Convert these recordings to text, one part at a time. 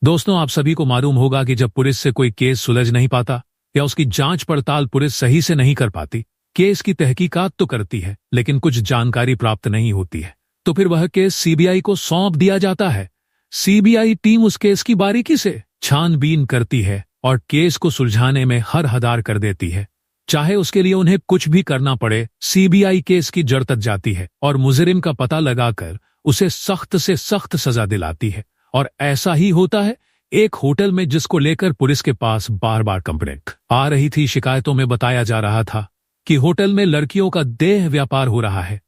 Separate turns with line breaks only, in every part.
दोस्तों, आप सभी को मालूम होगा कि जब पुलिस से कोई केस सुलझ नहीं पाता या उसकी जांच पड़ताल पुलिस सही से नहीं कर पाती, केस की तहकीकात तो करती है लेकिन कुछ जानकारी प्राप्त नहीं होती है, तो फिर वह केस सीबीआई को सौंप दिया जाता है। सीबीआई टीम उस केस की बारीकी से छानबीन करती है और केस को सुलझाने में हर हदार कर देती है, चाहे उसके लिए उन्हें कुछ भी करना पड़े। सीबीआई केस की जड़ तक जाती है और मुजरिम का पता लगाकर उसे सख्त से सख्त सजा दिलाती है। और ऐसा ही होता है एक होटल में, जिसको लेकर पुलिस के पास बार बार कंप्लेंट आ रही थी। शिकायतों में बताया जा रहा था कि होटल में लड़कियों का देह व्यापार हो रहा है।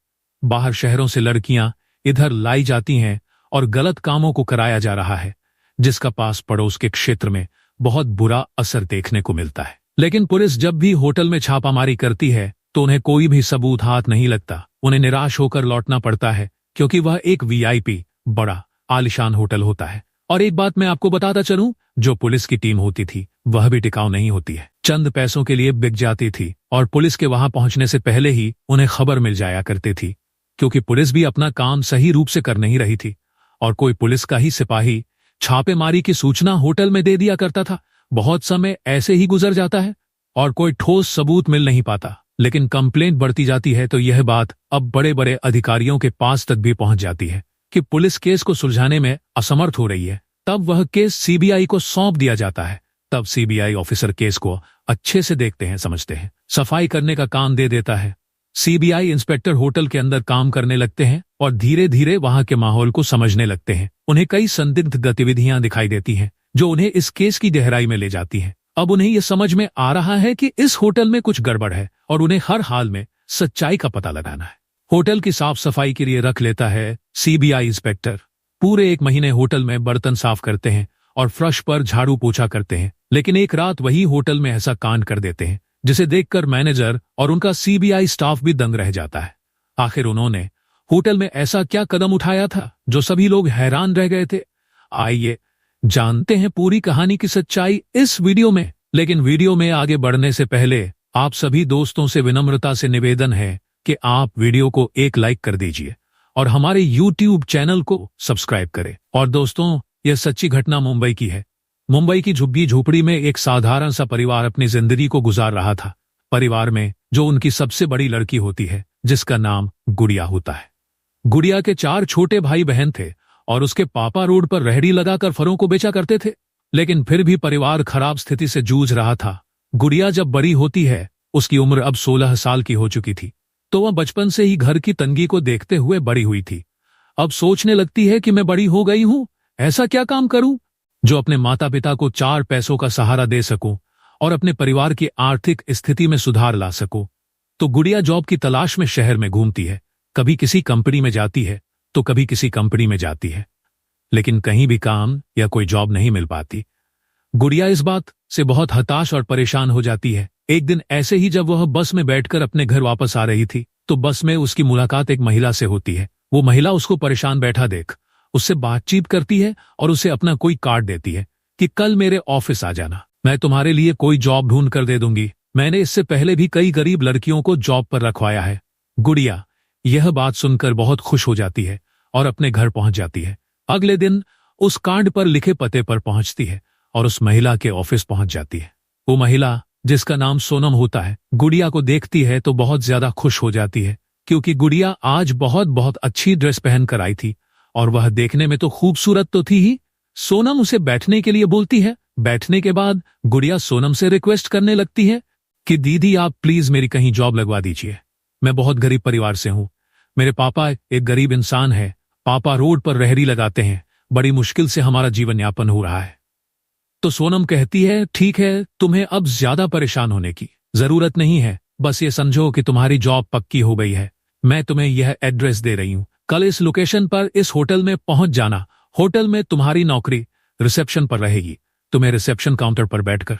बाहर शहरों से लड़कियां इधर लाई जाती हैं और गलत कामों को कराया जा रहा है, जिसका पास पड़ोस के क्षेत्र में बहुत बुरा असर देखने को मिलता है। लेकिन पुलिस जब भी होटल में छापामारी करती है तो उन्हें कोई भी सबूत हाथ नहीं लगता। उन्हें निराश होकर लौटना पड़ता है, क्योंकि वह एक वीआईपी बड़ा आलिशान होटल होता है। और एक बात मैं आपको बताता चलूं, जो पुलिस की टीम होती थी वह भी टिकाऊ नहीं होती है, चंद पैसों के लिए बिक जाती थी और पुलिस के वहां पहुंचने से पहले ही उन्हें खबर मिल जाया करती थी, क्योंकि पुलिस भी अपना काम सही रूप से कर नहीं रही थी। और कोई पुलिस का ही सिपाही छापेमारी की सूचना होटल में दे दिया करता था। बहुत समय ऐसे ही गुजर जाता है और कोई ठोस सबूत मिल नहीं पाता, लेकिन कंप्लेंट बढ़ती जाती है तो यह बात अब बड़े बड़े अधिकारियों के पास तक भी पहुंच जाती है कि पुलिस केस को सुलझाने में असमर्थ हो रही है। तब वह केस सीबीआई को सौंप दिया जाता है। तब सीबीआई ऑफिसर केस को अच्छे से देखते हैं, समझते हैं, सफाई करने का काम दे देता है। सीबीआई इंस्पेक्टर होटल के अंदर काम करने लगते हैं और धीरे धीरे वहां के माहौल को समझने लगते हैं। उन्हें कई संदिग्ध गतिविधियां दिखाई देती हैं जो उन्हें इस केस की गहराई में ले जाती हैं। अब उन्हें यह समझ में आ रहा है कि इस होटल में कुछ गड़बड़ है और उन्हें हर हाल में सच्चाई का पता लगाना है। होटल की साफ सफाई के लिए रख लेता है सीबीआई इंस्पेक्टर। पूरे 1 महीने होटल में बर्तन साफ करते हैं और फर्श पर झाड़ू पोछा करते हैं। लेकिन एक रात वही होटल में ऐसा कांड कर देते हैं जिसे देखकर मैनेजर और उनका सीबीआई स्टाफ भी दंग रह जाता है। आखिर उन्होंने होटल में ऐसा क्या कदम उठाया था जो सभी लोग हैरान रह गए थे? आइए जानते हैं पूरी कहानी की सच्चाई इस वीडियो में। लेकिन वीडियो में आगे बढ़ने से पहले आप सभी दोस्तों से विनम्रता से निवेदन है कि आप वीडियो को एक लाइक कर दीजिए और हमारे YouTube चैनल को सब्सक्राइब करें। और दोस्तों, यह सच्ची घटना मुंबई की है। मुंबई की झुग्गी झोपड़ी में एक साधारण सा परिवार अपनी जिंदगी को गुजार रहा था। परिवार में जो उनकी सबसे बड़ी लड़की होती है, जिसका नाम गुड़िया होता है। गुड़िया के 4 छोटे भाई बहन थे और उसके पापा रोड पर रेहड़ी लगाकर फलों को बेचा करते थे। लेकिन फिर भी परिवार खराब स्थिति से जूझ रहा था। गुड़िया जब बड़ी होती है, उसकी उम्र अब 16 साल की हो चुकी थी, तो वह बचपन से ही घर की तंगी को देखते हुए बड़ी हुई थी। अब सोचने लगती है कि मैं बड़ी हो गई हूं, ऐसा क्या काम करूं जो अपने माता पिता को 4 पैसों का सहारा दे सकूं और अपने परिवार की आर्थिक स्थिति में सुधार ला सकूं। तो गुड़िया जॉब की तलाश में शहर में घूमती है। कभी किसी कंपनी में जाती है तो कभी किसी कंपनी में जाती है, लेकिन कहीं भी काम या कोई जॉब नहीं मिल पाती। गुड़िया इस बात से बहुत हताश और परेशान हो जाती है। एक दिन ऐसे ही जब वह बस में बैठकर अपने घर वापस आ रही थी तो बस में उसकी मुलाकात एक महिला से होती है। वो महिला उसको परेशान बैठा देख उससे बातचीत करती है और उसे अपना कोई कार्ड देती है कि कल मेरे ऑफिस आ जाना, मैं तुम्हारे लिए कोई जॉब ढूंढ कर दे दूंगी। मैंने इससे पहले भी कई गरीब लड़कियों को जॉब पर रखवाया है। गुड़िया यह बात सुनकर बहुत खुश हो जाती है और अपने घर पहुंच जाती है। अगले दिन उस कार्ड पर लिखे पते पर पहुंचती है और उस महिला के ऑफिस पहुंच जाती है। वो महिला, जिसका नाम सोनम होता है, गुड़िया को देखती है तो बहुत ज्यादा खुश हो जाती है, क्योंकि गुड़िया आज बहुत बहुत अच्छी ड्रेस पहन कर आई थी और वह देखने में तो खूबसूरत तो थी ही। सोनम उसे बैठने के लिए बोलती है। बैठने के बाद गुड़िया सोनम से रिक्वेस्ट करने लगती है कि दीदी, आप प्लीज मेरी कहीं जॉब लगवा दीजिए। मैं बहुत गरीब परिवार से हूं। मेरे पापा एक गरीब इंसान है। पापा रोड पर रेहड़ी लगाते हैं। बड़ी मुश्किल से हमारा जीवन यापन हो रहा है। तो सोनम कहती है, ठीक है, तुम्हें अब ज्यादा परेशान होने की जरूरत नहीं है। बस ये समझो कि तुम्हारी जॉब पक्की हो गई है। मैं तुम्हें यह एड्रेस दे रही हूं। कल इस लोकेशन पर इस होटल में पहुंच जाना। होटल में तुम्हारी नौकरी रिसेप्शन पर रहेगी। तुम्हें रिसेप्शन काउंटर पर बैठकर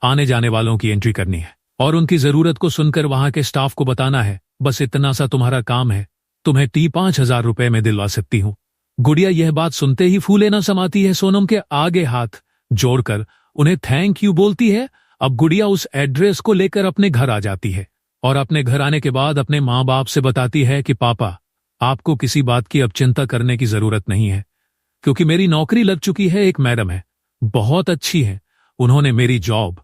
आने जाने वालों की एंट्री करनी है और उनकी जरूरत को सुनकर वहां के स्टाफ को बताना है। बस इतना सा तुम्हारा काम है। तुम्हें 5,000 रुपए में दिलवा सकती हूँ। गुड़िया यह बात सुनते ही फूले न समाती है। सोनम के आगे हाथ जोड़कर उन्हें थैंक यू बोलती है। अब गुड़िया उस एड्रेस को लेकर अपने घर आ जाती है और अपने घर आने के बाद अपने माँ बाप से बताती है कि पापा, आपको किसी बात की अब चिंता करने की जरूरत नहीं है। क्योंकि मेरी नौकरी लग चुकी है। एक मैडम है, बहुत अच्छी है, उन्होंने मेरी जॉब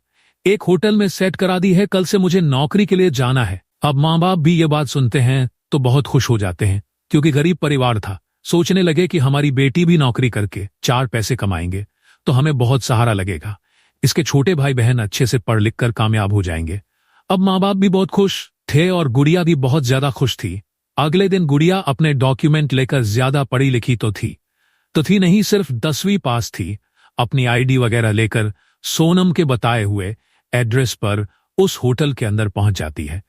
एक होटल में सेट करा दी है। कल से मुझे नौकरी के लिए जाना है। अब माँ बाप भी ये बात सुनते हैं तो बहुत खुश हो जाते हैं, क्योंकि गरीब परिवार था। सोचने लगे कि हमारी बेटी भी नौकरी करके 4 पैसे कमाएंगे तो हमें बहुत सहारा लगेगा। इसके छोटे भाई बहन अच्छे से पढ़ लिख कर कामयाब हो जाएंगे। अब माँ बाप भी बहुत खुश थे और गुड़िया भी बहुत ज्यादा खुश थी। अगले दिन गुड़िया अपने डॉक्यूमेंट लेकर, ज्यादा पढ़ी लिखी तो थी नहीं, सिर्फ 10वीं पास थी, अपनी आईडी वगैरह लेकर सोनम के बताए हुए एड्रेस पर उस होटल के अंदर पहुंच जाती है।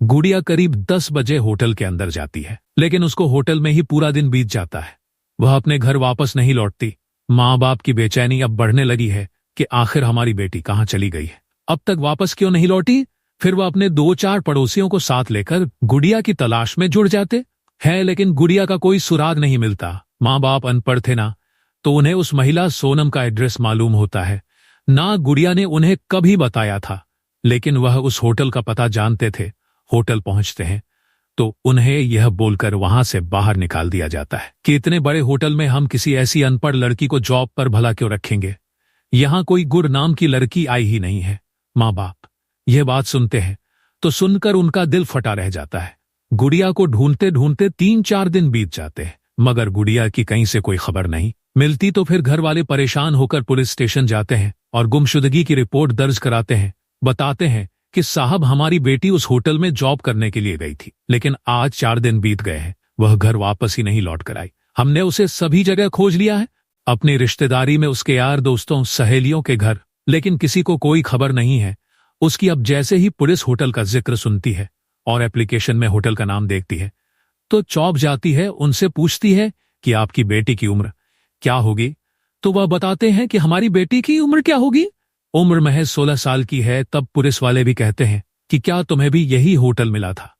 गुड़िया करीब 10 बजे होटल के अंदर जाती है, लेकिन उसको होटल में ही पूरा दिन बीत जाता है। वह अपने घर वापस नहीं लौटती। माँ बाप की बेचैनी अब बढ़ने लगी है कि आखिर हमारी बेटी कहाँ चली गई है, अब तक वापस क्यों नहीं लौटी। फिर वह अपने 2-4 पड़ोसियों को साथ लेकर गुड़िया की तलाश में जुड़ जाते हैं, लेकिन गुड़िया का कोई सुराग नहीं मिलता। माँ बाप अनपढ़ थे ना, तो उन्हें उस महिला सोनम का एड्रेस मालूम होता है ना। गुड़िया ने उन्हें कभी बताया था, लेकिन वह उस होटल का पता जानते थे। होटल पहुंचते हैं तो उन्हें यह बोलकर वहां से बाहर निकाल दिया जाता है कि इतने बड़े होटल में हम किसी ऐसी अनपढ़ लड़की को जॉब पर भला क्यों रखेंगे, यहां कोई गुर नाम की लड़की आई ही नहीं है। माँ बाप यह बात सुनते हैं तो सुनकर उनका दिल फटा रह जाता है। गुड़िया को ढूंढते ढूंढते 3-4 दिन बीत जाते हैं, मगर गुड़िया की कहीं से कोई खबर नहीं मिलती। तो फिर घर वाले परेशान होकर पुलिस स्टेशन जाते हैं और गुमशुदगी की रिपोर्ट दर्ज कराते हैं। बताते हैं कि साहब, हमारी बेटी उस होटल में जॉब करने के लिए गई थी, लेकिन आज 4 दिन बीत गए हैं, वह घर वापस ही नहीं लौट कर आई। हमने उसे सभी जगह खोज लिया है, अपनी रिश्तेदारी में, उसके यार दोस्तों, सहेलियों के घर, लेकिन किसी को कोई खबर नहीं है उसकी। अब जैसे ही पुलिस होटल का जिक्र सुनती है और एप्लीकेशन में होटल का नाम देखती है तो चौंक जाती है। उनसे पूछती है कि आपकी बेटी की उम्र क्या होगी, तो वह बताते हैं कि हमारी बेटी की उम्र क्या होगी, उम्र महज 16 साल की है। तब पुलिस वाले भी कहते हैं कि क्या तुम्हें भी यही होटल मिला था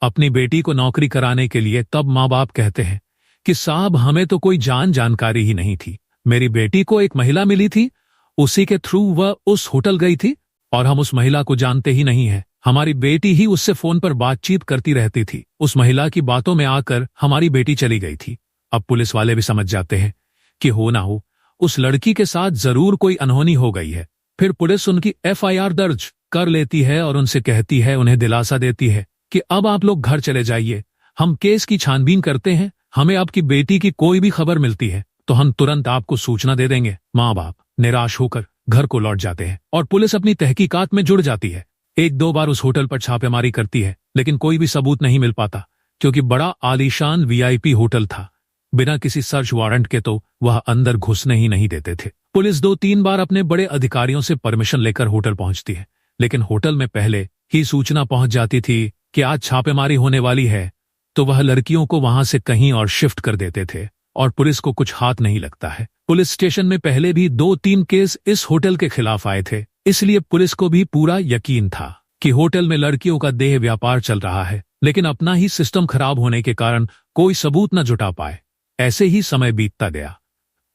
अपनी बेटी को नौकरी कराने के लिए। तब माँ बाप कहते हैं कि साहब, हमें तो कोई जानकारी ही नहीं थी, मेरी बेटी को एक महिला मिली थी, उसी के थ्रू वह उस होटल गई थी और हम उस महिला को जानते ही नहीं है। हमारी बेटी ही उससे फोन पर बातचीत करती रहती थी, उस महिला की बातों में आकर हमारी बेटी चली गई थी। अब पुलिस वाले भी समझ जाते हैं कि हो ना हो उस लड़की के साथ जरूर कोई अनहोनी हो गई है। फिर पुलिस उनकी FIR दर्ज कर लेती है और उनसे कहती है, उन्हें दिलासा देती है कि अब आप लोग घर चले जाइए, हम केस की छानबीन करते हैं, हमें आपकी बेटी की कोई भी खबर मिलती है तो हम तुरंत आपको सूचना दे देंगे। माँ बाप निराश होकर घर को लौट जाते हैं और पुलिस अपनी तहकीकात में जुड़ जाती है। 1-2 बार उस होटल पर छापेमारी करती है, लेकिन कोई भी सबूत नहीं मिल पाता, क्योंकि बड़ा आलीशान VIP होटल था। बिना किसी सर्च वारंट के तो वह अंदर घुसने ही नहीं देते थे। पुलिस 2-3 बार अपने बड़े अधिकारियों से परमिशन लेकर होटल पहुंचती है, लेकिन होटल में पहले ही सूचना पहुंच जाती थी कि आज छापेमारी होने वाली है, तो वह लड़कियों को वहां से कहीं और शिफ्ट कर देते थे और पुलिस को कुछ हाथ नहीं लगता है। पुलिस स्टेशन में पहले भी 2-3 केस इस होटल के खिलाफ आए थे, इसलिए पुलिस को भी पूरा यकीन था कि होटल में लड़कियों का देह व्यापार चल रहा है, लेकिन अपना ही सिस्टम खराब होने के कारण कोई सबूत न जुटा पाए। ऐसे ही समय बीतता गया।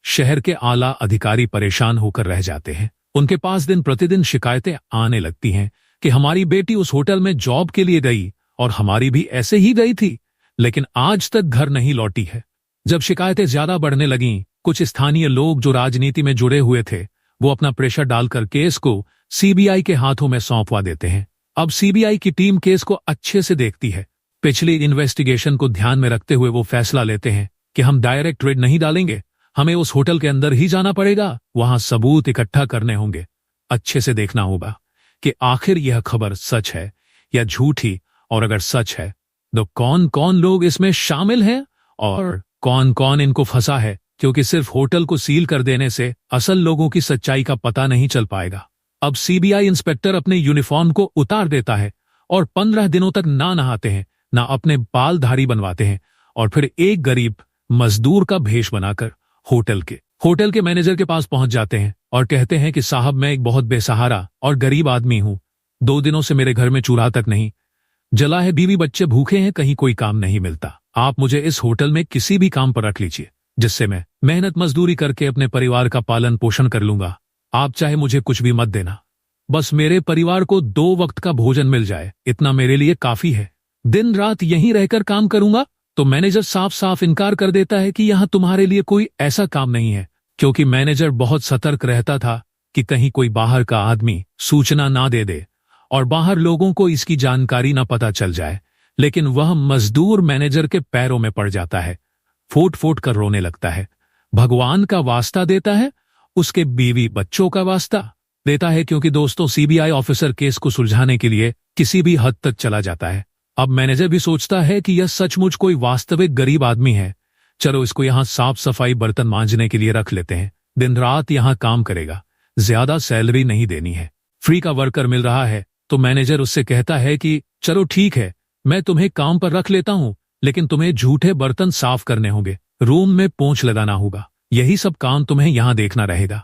शहर के आला अधिकारी परेशान होकर रह जाते हैं। उनके पास दिन प्रतिदिन शिकायतें आने लगती हैं कि हमारी बेटी उस होटल में जॉब के लिए गई और हमारी भी ऐसे ही गई थी, लेकिन आज तक घर नहीं लौटी है। जब शिकायतें ज्यादा बढ़ने लगीं, कुछ स्थानीय लोग जो राजनीति में जुड़े हुए थे, वो अपना प्रेशर डालकर केस को CBI के हाथों में सौंपवा देते हैं। अब CBI की टीम केस को अच्छे से देखती है। पिछली इन्वेस्टिगेशन को ध्यान में रखते हुए वो फैसला लेते हैं कि हम डायरेक्ट रेड नहीं डालेंगे, हमें उस होटल के अंदर ही जाना पड़ेगा, वहां सबूत इकट्ठा करने होंगे, अच्छे से देखना होगा कि आखिर यह खबर सच है या झूठी, और अगर सच है तो कौन कौन लोग इसमें शामिल हैं और कौन कौन इनको फंसा है, क्योंकि सिर्फ होटल को सील कर देने से असल लोगों की सच्चाई का पता नहीं चल पाएगा। अब CBI इंस्पेक्टर अपने यूनिफॉर्म को उतार देता है और 15 दिनों तक ना नहाते हैं, ना अपने बाल धारी बनवाते हैं, और फिर एक गरीब मजदूर का भेष बनाकर होटल के मैनेजर के पास पहुंच जाते हैं और कहते हैं कि साहब, मैं एक बहुत बेसहारा और गरीब आदमी हूं, 2 दिनों से मेरे घर में चूल्हा तक नहीं जला है, बीवी बच्चे भूखे हैं, कहीं कोई काम नहीं मिलता, आप मुझे इस होटल में किसी भी काम पर रख लीजिए, जिससे मैं मेहनत मजदूरी करके अपने परिवार का पालन पोषण कर लूंगा। आप चाहे मुझे कुछ भी मत देना, बस मेरे परिवार को 2 वक्त का भोजन मिल जाए, इतना मेरे लिए काफी है। दिन रात यहीं रहकर काम करूंगा तो मैनेजर साफ साफ इनकार कर देता है कि यहां तुम्हारे लिए कोई ऐसा काम नहीं है, क्योंकि मैनेजर बहुत सतर्क रहता था कि कहीं कोई बाहर का आदमी सूचना ना दे दे और बाहर लोगों को इसकी जानकारी ना पता चल जाए। लेकिन वह मजदूर मैनेजर के पैरों में पड़ जाता है, फूट फूट कर रोने लगता है, भगवान का वास्ता देता है, उसके बीवी बच्चों का वास्ता देता है, क्योंकि दोस्तों सीबीआई ऑफिसर केस को सुलझाने के लिए किसी भी हद तक चला जाता है। अब मैनेजर भी सोचता है कि यह सचमुच कोई वास्तविक गरीब आदमी है, चलो इसको यहां साफ सफाई बर्तन मांजने के लिए रख लेते हैं, दिन रात यहां काम करेगा, ज्यादा सैलरी नहीं देनी है, फ्री का वर्कर मिल रहा है। तो मैनेजर उससे कहता है कि चलो ठीक है, मैं तुम्हें काम पर रख लेता हूं, लेकिन तुम्हें झूठे बर्तन साफ करने होंगे, रूम में पोंछ लगाना होगा, यही सब काम तुम्हें यहां देखना रहेगा।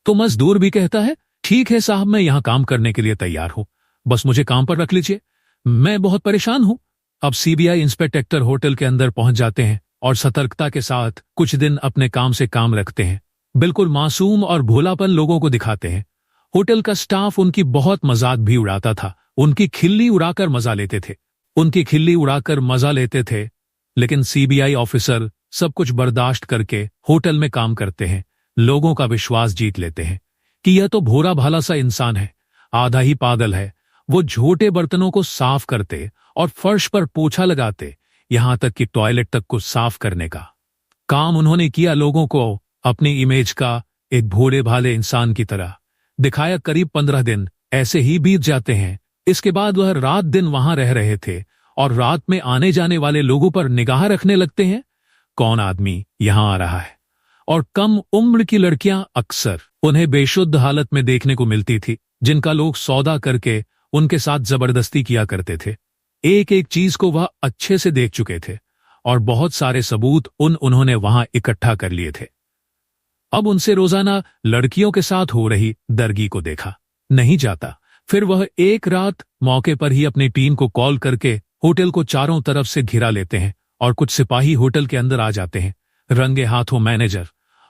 तो मजदूर भी कहता है ठीक है साहब, मैं यहां काम करने के लिए तैयार हूं, बस मुझे काम पर रख लीजिए, मैं बहुत परेशान हूं। अब सीबीआई इंस्पेक्टर होटल के अंदर पहुंच जाते हैं और सतर्कता के साथ कुछ दिन अपने काम से काम रखते हैं, बिल्कुल मासूम और भोलापन लोगों को दिखाते हैं। होटल का स्टाफ उनकी बहुत मजाक भी उड़ाता था, उनकी खिल्ली उड़ाकर मजा लेते थे, लेकिन सीबीआई ऑफिसर सब कुछ बर्दाश्त करके होटल में काम करते हैं, लोगों का विश्वास जीत लेते हैं कि यह तो भोला भाला सा इंसान है, आधा ही पागल है। वो झूठे बर्तनों को साफ करते और फर्श पर पोछा लगाते, यहां तक कि टॉयलेट तक को साफ करने का काम उन्होंने किया, लोगों को अपनी इमेज का एक भोले भाले इंसान की तरह दिखाया। करीब 15 दिन ऐसे ही बीत जाते हैं। इसके बाद वह रात दिन वहां रह रहे थे और रात में आने जाने वाले लोगों पर निगाह रखने लगते हैं, कौन आदमी यहां आ रहा है। और कम उम्र की लड़कियां अक्सर उन्हें बेशुद्ध हालत में देखने को मिलती थी, जिनका लोग सौदा करके उनके साथ जबरदस्ती किया करते थे। एक एक चीज को वह अच्छे से देख चुके थे और बहुत सारे सबूत उन्होंने वहां इकट्ठा कर लिए थे। अब उनसे रोजाना लड़कियों के साथ हो रही दरगी को देखा नहीं जाता। फिर वह एक रात मौके पर ही अपनी टीम को कॉल करके होटल को चारों तरफ से घिरा लेते हैं और कुछ सिपाही होटल के अंदर आ जाते हैं। रंगे हाथों मैनेजर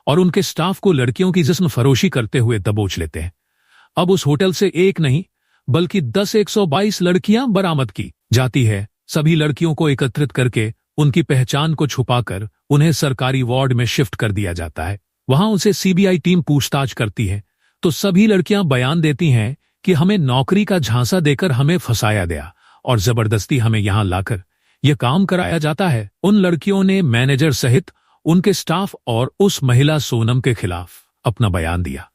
और उनके स्टाफ को लड़कियों की जिस्म फरोशी करते हुए दबोच लेते हैं। अब उस होटल से एक नहीं बल्कि 122 लड़कियां बरामद की जाती है। सभी लड़कियों को एकत्रित करके उनकी पहचान को छुपाकर उन्हें सरकारी वार्ड में शिफ्ट कर दिया जाता है। वहां उनसे सीबीआई टीम पूछताछ करती है तो सभी लड़कियां बयान देती हैं कि हमें नौकरी का झांसा देकर हमें फंसाया गया और जबरदस्ती हमें यहां लाकर यह काम कराया जाता है। उन लड़कियों ने मैनेजर सहित उनके स्टाफ और उस महिला सोनम के खिलाफ अपना बयान दिया।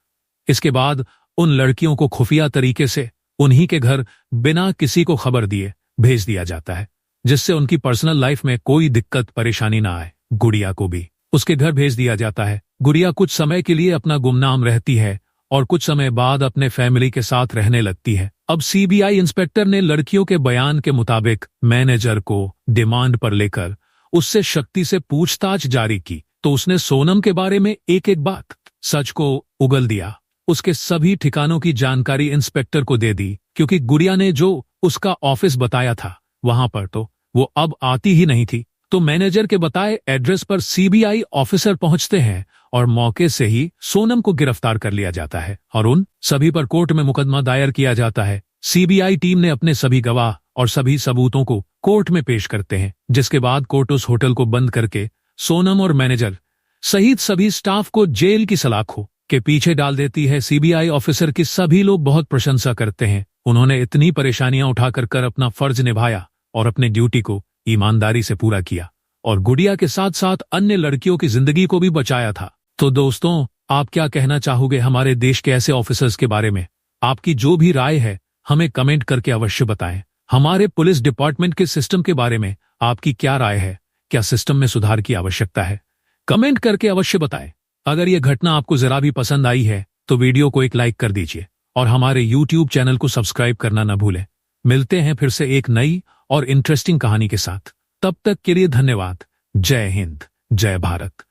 इसके बाद उन लड़कियों को खुफिया तरीके से उन्हीं के घर बिना किसी को खबर दिए भेज दिया जाता है, जिससे उनकी पर्सनल लाइफ में कोई दिक्कत परेशानी ना आए। गुड़िया को भी उसके घर भेज दिया जाता है। गुड़िया कुछ समय के लिए अपना गुमनाम रहती है और कुछ समय बाद अपने फैमिली के साथ रहने लगती है। अब सीबीआई इंस्पेक्टर ने लड़कियों के बयान के मुताबिक मैनेजर को डिमांड पर लेकर उससे शक्ति से पूछताछ जारी की, तो उसने सोनम के बारे में एक एक बात सच को उगल दिया। उसके सभी ठिकानों की जानकारी इंस्पेक्टर को दे दी, क्योंकि गुड़िया ने जो उसका ऑफिस बताया था वहां पर तो वो अब आती ही नहीं थी। तो मैनेजर के बताए एड्रेस पर सीबीआई ऑफिसर पहुंचते हैं और मौके से ही सोनम को गिरफ्तार कर लिया जाता है और उन सभी पर कोर्ट में मुकदमा दायर किया जाता है। सीबीआई टीम ने अपने सभी गवाह और सभी सबूतों को कोर्ट में पेश करते हैं, जिसके बाद कोर्ट उस होटल को बंद करके सोनम और मैनेजर सहित सभी स्टाफ को जेल की सलाखों के पीछे डाल देती है। सीबीआई ऑफिसर की सभी लोग बहुत प्रशंसा करते हैं, उन्होंने इतनी परेशानियां उठाकर कर अपना फर्ज निभाया और अपने ड्यूटी को ईमानदारी से पूरा किया और गुड़िया के साथ साथ अन्य लड़कियों की जिंदगी को भी बचाया था। तो दोस्तों, आप क्या कहना चाहोगे हमारे देश के ऐसे ऑफिसर्स के बारे में? आपकी जो भी राय है हमें कमेंट करके अवश्य बताएं। हमारे पुलिस डिपार्टमेंट के सिस्टम के बारे में आपकी क्या राय है? क्या सिस्टम में सुधार की आवश्यकता है? कमेंट करके अवश्य बताएं। अगर यह घटना आपको जरा भी पसंद आई है तो वीडियो को एक लाइक कर दीजिए और हमारे YouTube चैनल को सब्सक्राइब करना न भूलें। मिलते हैं फिर से एक नई और इंटरेस्टिंग कहानी के साथ। तब तक के लिए धन्यवाद। जय हिंद, जय भारत।